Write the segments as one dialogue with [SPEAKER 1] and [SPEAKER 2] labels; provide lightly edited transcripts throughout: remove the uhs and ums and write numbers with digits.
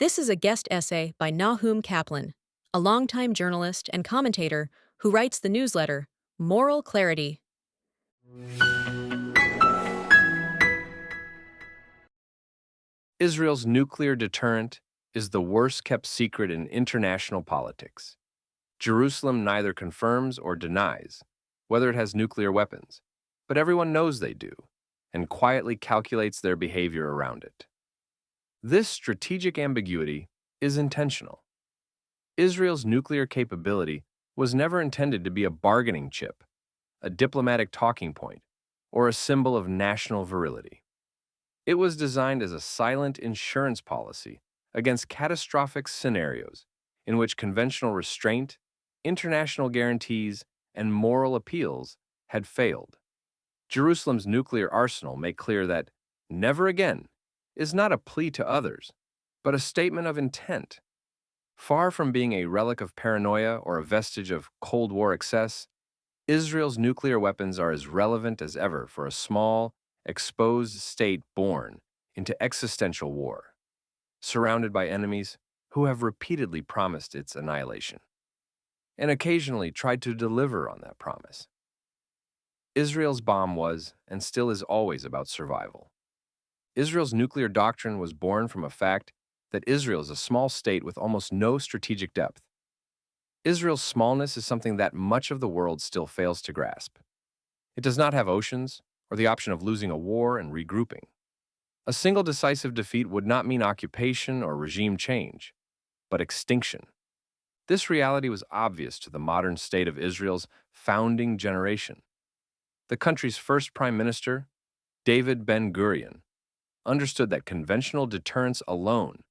[SPEAKER 1] This is a guest essay by Nahum Kaplan, a longtime journalist and commentator who writes the newsletter Moral Clarity.
[SPEAKER 2] Israel's nuclear deterrent is the worst kept secret in international politics. Jerusalem neither confirms or denies whether it has nuclear weapons, but everyone knows they do and quietly calculates their behavior around it. This strategic ambiguity is intentional. Israel's nuclear capability was never intended to be a bargaining chip, a diplomatic talking point, or a symbol of national virility. It was designed as a silent insurance policy against catastrophic scenarios in which conventional restraint, international guarantees, and moral appeals had failed. Jerusalem's nuclear arsenal make clear that never again is not a plea to others, but a statement of intent. Far from being a relic of paranoia or a vestige of Cold War excess, Israel's nuclear weapons are as relevant as ever for a small, exposed state born into existential war, surrounded by enemies who have repeatedly promised its annihilation, and occasionally tried to deliver on that promise. Israel's bomb was, and still is always about survival. Israel's nuclear doctrine was born from a fact that Israel is a small state with almost no strategic depth. Israel's smallness is something that much of the world still fails to grasp. It does not have oceans or the option of losing a war and regrouping. A single decisive defeat would not mean occupation or regime change, but extinction. This reality was obvious to the modern state of Israel's founding generation. The country's first prime minister, David Ben-Gurion, understood that conventional deterrence alone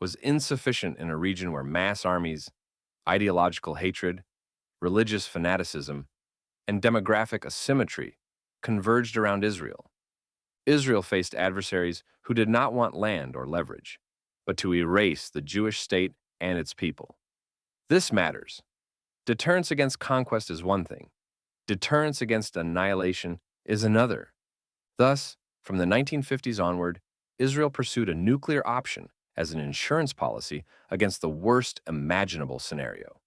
[SPEAKER 2] was insufficient in a region where mass armies, ideological hatred, religious fanaticism, and demographic asymmetry converged around Israel. Israel faced adversaries who did not want land or leverage, but to erase the Jewish state and its people. This matters. Deterrence against conquest is one thing. Deterrence against annihilation is another. Thus, from the 1950s onward, Israel pursued a nuclear option as an insurance policy against the worst imaginable scenario,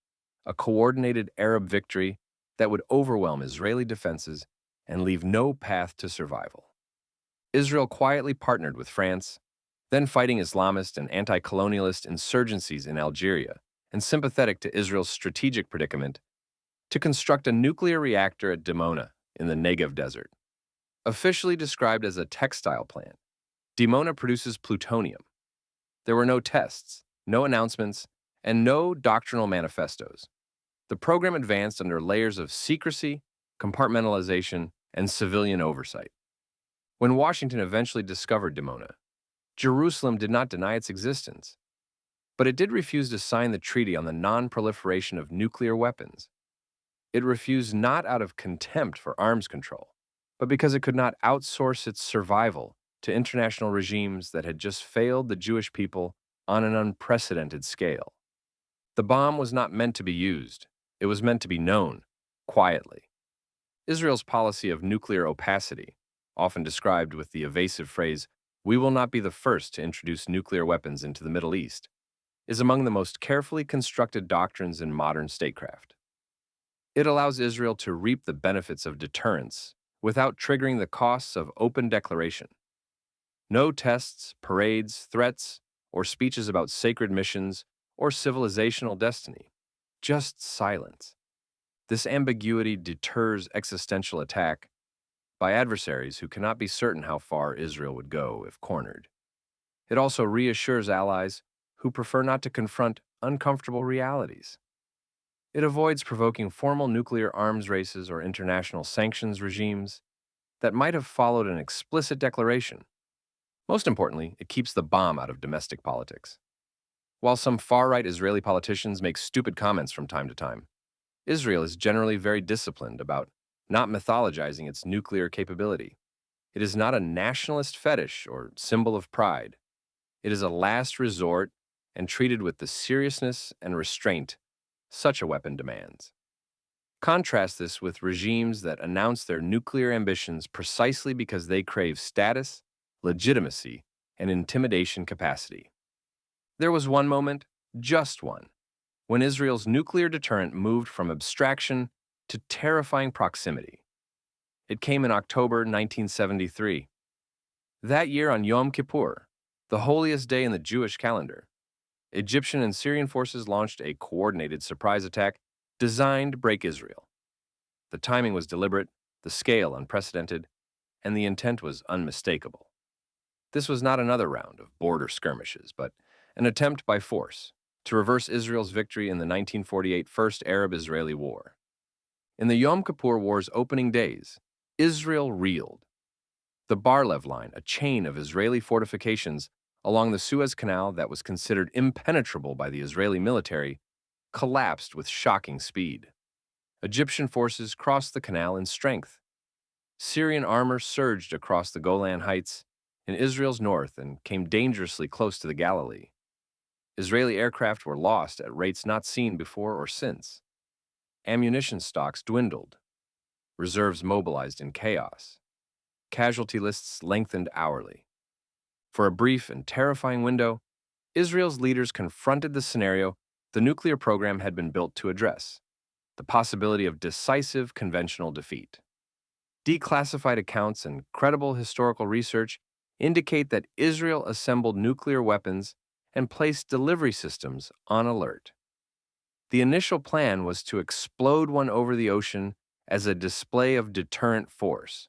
[SPEAKER 2] a coordinated Arab victory that would overwhelm Israeli defenses and leave no path to survival. Israel quietly partnered with France, then fighting Islamist and anti-colonialist insurgencies in Algeria, and sympathetic to Israel's strategic predicament, to construct a nuclear reactor at Dimona in the Negev desert. Officially described as a textile plant, Dimona produces plutonium. There were no tests, no announcements, and no doctrinal manifestos. The program advanced under layers of secrecy, compartmentalization, and civilian oversight. When Washington eventually discovered Dimona, Jerusalem did not deny its existence, but it did refuse to sign the treaty on the non-proliferation of nuclear weapons. It refused not out of contempt for arms control, but because it could not outsource its survival to international regimes that had just failed the Jewish people on an unprecedented scale. The bomb was not meant to be used. It was meant to be known, quietly. Israel's policy of nuclear opacity, often described with the evasive phrase, "We will not be the first to introduce nuclear weapons into the Middle East," is among the most carefully constructed doctrines in modern statecraft. It allows Israel to reap the benefits of deterrence without triggering the costs of open declaration. No tests, parades, threats, or speeches about sacred missions or civilizational destiny. Just silence. This ambiguity deters existential attack by adversaries who cannot be certain how far Israel would go if cornered. It also reassures allies who prefer not to confront uncomfortable realities. It avoids provoking formal nuclear arms races or international sanctions regimes that might have followed an explicit declaration. Most importantly, it keeps the bomb out of domestic politics. While some far-right Israeli politicians make stupid comments from time to time, Israel is generally very disciplined about not mythologizing its nuclear capability. It is not a nationalist fetish or symbol of pride. It is a last resort and treated with the seriousness and restraint such a weapon demands. Contrast this with regimes that announce their nuclear ambitions precisely because they crave status, legitimacy, and intimidation capacity. There was one moment, just one, when Israel's nuclear deterrent moved from abstraction to terrifying proximity. It came in October 1973. That year on Yom Kippur, the holiest day in the Jewish calendar, Egyptian and Syrian forces launched a coordinated surprise attack designed to break Israel. The timing was deliberate, the scale unprecedented, and the intent was unmistakable. This was not another round of border skirmishes, but an attempt by force to reverse Israel's victory in the 1948 First Arab-Israeli War. In the Yom Kippur War's opening days, Israel reeled. The Bar-Lev Line, a chain of Israeli fortifications along the Suez Canal that was considered impenetrable by the Israeli military, collapsed with shocking speed. Egyptian forces crossed the canal in strength. Syrian armor surged across the Golan Heights in Israel's north and came dangerously close to the Galilee. Israeli aircraft were lost at rates not seen before or since. Ammunition stocks dwindled. Reserves mobilized in chaos. Casualty lists lengthened hourly. For a brief and terrifying window, Israel's leaders confronted the scenario the nuclear program had been built to address: the possibility of decisive conventional defeat. Declassified accounts and credible historical research indicate that Israel assembled nuclear weapons and placed delivery systems on alert. The initial plan was to explode one over the ocean as a display of deterrent force.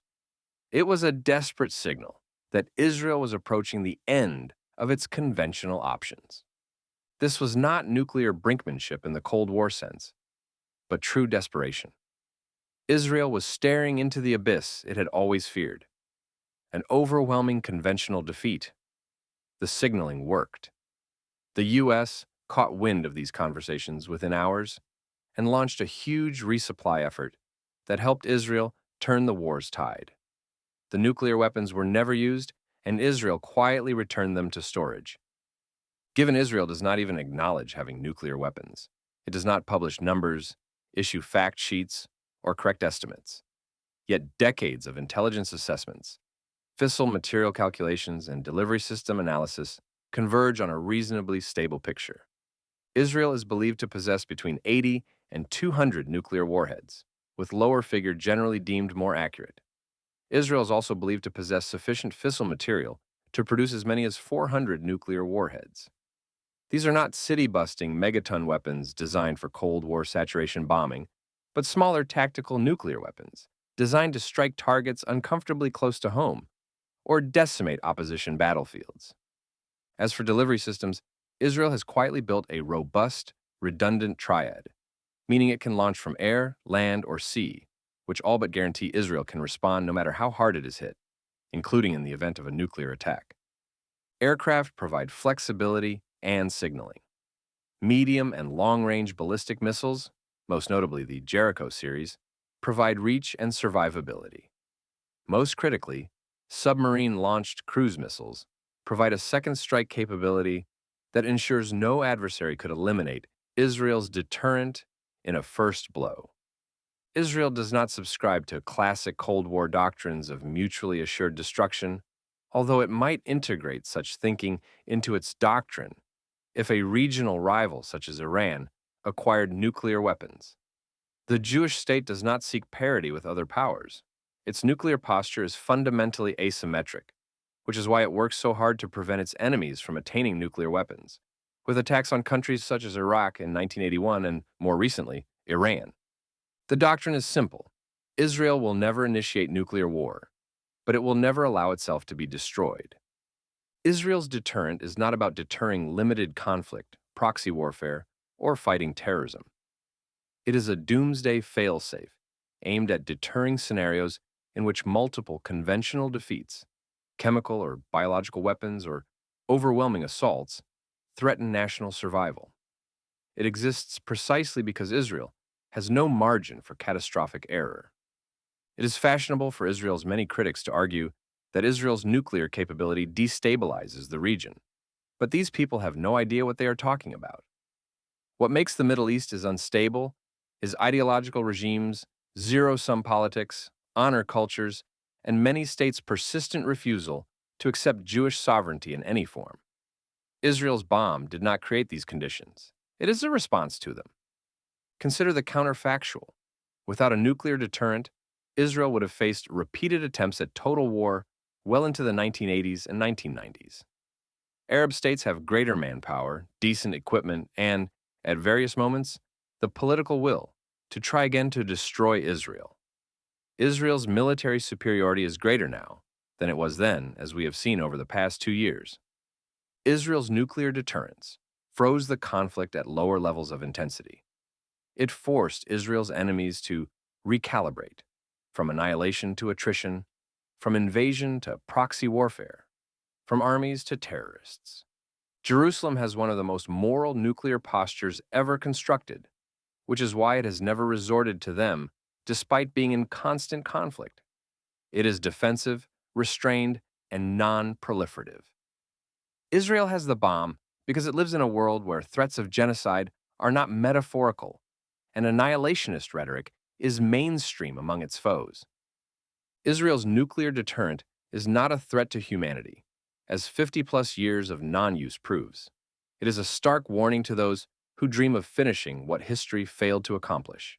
[SPEAKER 2] It was a desperate signal that Israel was approaching the end of its conventional options. This was not nuclear brinkmanship in the Cold War sense, but true desperation. Israel was staring into the abyss it had always feared: an overwhelming conventional defeat. The signaling worked. The U.S. caught wind of these conversations within hours and launched a huge resupply effort that helped Israel turn the war's tide. The nuclear weapons were never used, and Israel quietly returned them to storage. Given Israel does not even acknowledge having nuclear weapons, it does not publish numbers, issue fact sheets, or correct estimates. Yet decades of intelligence assessments, fissile material calculations, and delivery system analysis converge on a reasonably stable picture. Israel is believed to possess between 80 and 200 nuclear warheads, with lower figure generally deemed more accurate. Israel is also believed to possess sufficient fissile material to produce as many as 400 nuclear warheads. These are not city-busting megaton weapons designed for Cold War saturation bombing, but smaller tactical nuclear weapons designed to strike targets uncomfortably close to home or decimate opposition battlefields. As for delivery systems, Israel has quietly built a robust, redundant triad, meaning it can launch from air, land, or sea, which all but guarantee Israel can respond no matter how hard it is hit, including in the event of a nuclear attack. Aircraft provide flexibility and signaling. Medium and long-range ballistic missiles, most notably the Jericho series, provide reach and survivability. Most critically, submarine-launched cruise missiles provide a second strike capability that ensures no adversary could eliminate Israel's deterrent in a first blow. Israel does not subscribe to classic Cold War doctrines of mutually assured destruction, although it might integrate such thinking into its doctrine if a regional rival such as Iran acquired nuclear weapons. The Jewish state does not seek parity with other powers. Its nuclear posture is fundamentally asymmetric, which is why it works so hard to prevent its enemies from attaining nuclear weapons, with attacks on countries such as Iraq in 1981 and, more recently, Iran. The doctrine is simple. Israel will never initiate nuclear war, but it will never allow itself to be destroyed. Israel's deterrent is not about deterring limited conflict, proxy warfare, or fighting terrorism. It is a doomsday failsafe aimed at deterring scenarios in which multiple conventional defeats, chemical or biological weapons, or overwhelming assaults threaten national survival. It exists precisely because Israel has no margin for catastrophic error. It is fashionable for Israel's many critics to argue that Israel's nuclear capability destabilizes the region, but these people have no idea what they are talking about. What makes the Middle East is unstable is ideological regimes, zero-sum politics, honor cultures, and many states' persistent refusal to accept Jewish sovereignty in any form. Israel's bomb did not create these conditions. It is a response to them. Consider the counterfactual. Without a nuclear deterrent, Israel would have faced repeated attempts at total war well into the 1980s and 1990s. Arab states have greater manpower, decent equipment, and, at various moments, the political will to try again to destroy Israel. Israel's military superiority is greater now than it was then, as we have seen over the past 2 years. Israel's nuclear deterrence froze the conflict at lower levels of intensity. It forced Israel's enemies to recalibrate, from annihilation to attrition, from invasion to proxy warfare, from armies to terrorists. Jerusalem has one of the most moral nuclear postures ever constructed, which is why it has never resorted to them despite being in constant conflict. It is defensive, restrained, and non-proliferative. Israel has the bomb because it lives in a world where threats of genocide are not metaphorical, and annihilationist rhetoric is mainstream among its foes. Israel's nuclear deterrent is not a threat to humanity, as 50-plus years of non-use proves. It is a stark warning to those who dream of finishing what history failed to accomplish.